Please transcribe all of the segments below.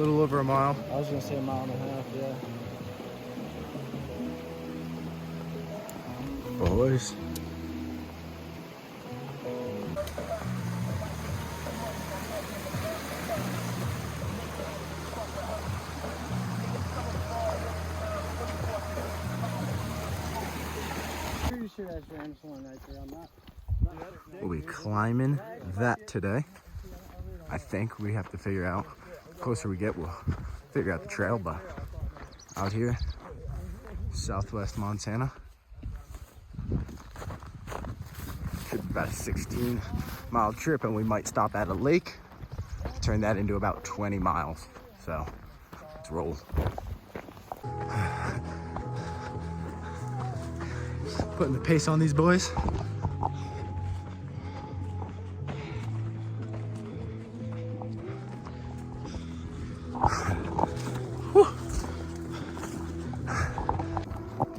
little over a mile. I was gonna say a mile and a half, yeah. Boys. Pretty sure that's Ramshorn right there. I'm not We'll be climbing that today. I think we have to figure out, the closer we get, we'll figure out the trail, but out here, southwest Montana. Should be about a 16-mile trip, and we might stop at a lake, turn that into about 20 miles. So, let's roll. Putting the pace on these boys.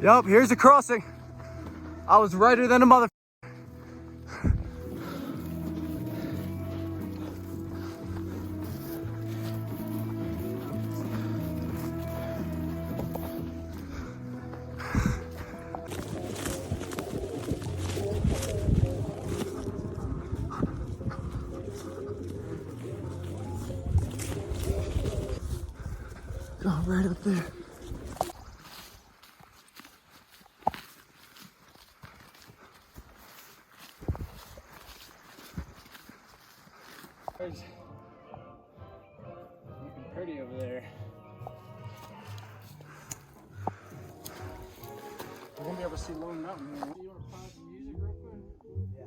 Yup, here's the crossing. I was righter than a mother. Oh, right up there. Looking pretty over there. We're gonna be able to see Lone Mountain here. You wanna pause the music real quick? Yeah. A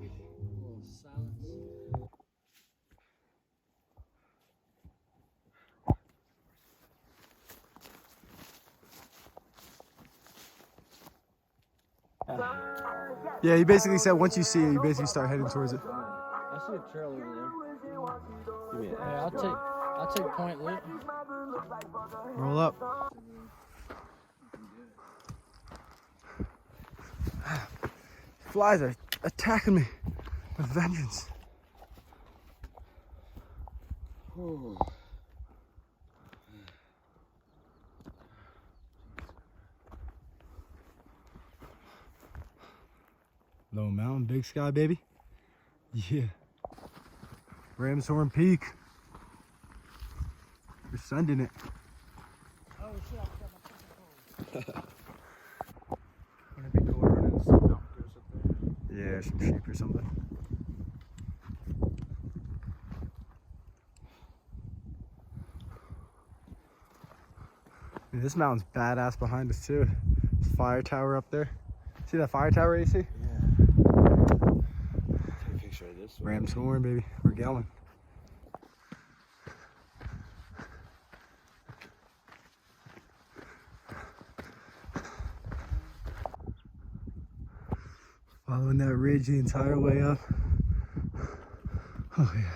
little silence. Yeah, he basically said once you see it, you basically start heading towards it. I see a trail over there. Give me I'll take point lit. Roll up. Flies are attacking me with vengeance. Ooh. Low mountain, big sky, baby. Yeah. Ramshorn Peak. We're sending it. Oh shit, I forgot my fucking phone. Wouldn't it be cool running some elk or something? Yeah, some sheep or something. Dude, this mountain's badass behind us too. Fire tower up there. See that fire tower, AC? Yeah. Take a picture of this. Ramshorn, baby. We're going. Following that ridge the entire way up. Oh yeah.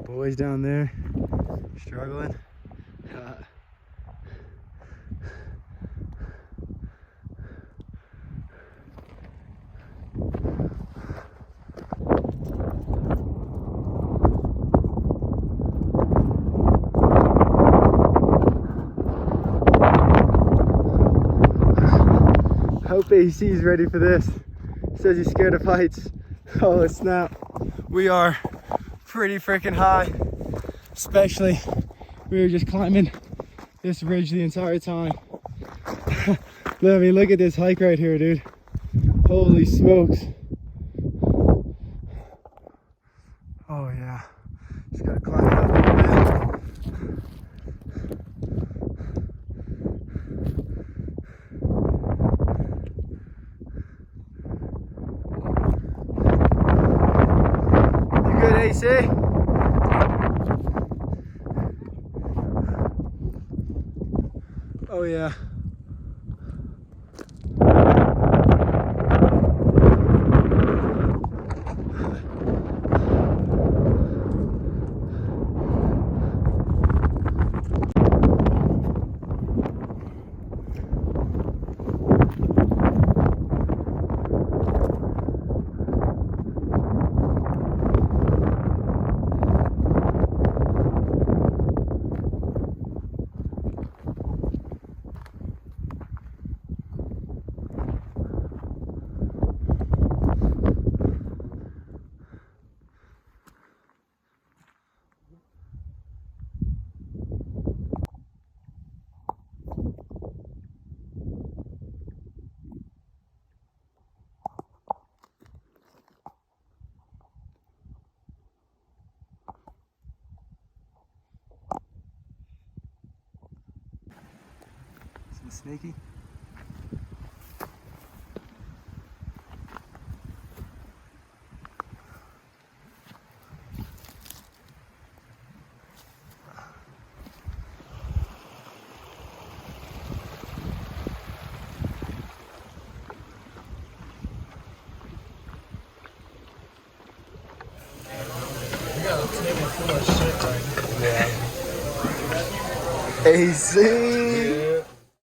Boys down there struggling. Hope AC's ready for this. Says he's scared of heights. Oh snap. We are pretty freaking high. Especially, we were just climbing this ridge the entire time. I mean, look at this hike right here, dude. Holy smokes. Oh yeah. Just gotta climb it up a little bit. Good, AC? Oh yeah. It's sneaky. We got a table full of shit right now. AC.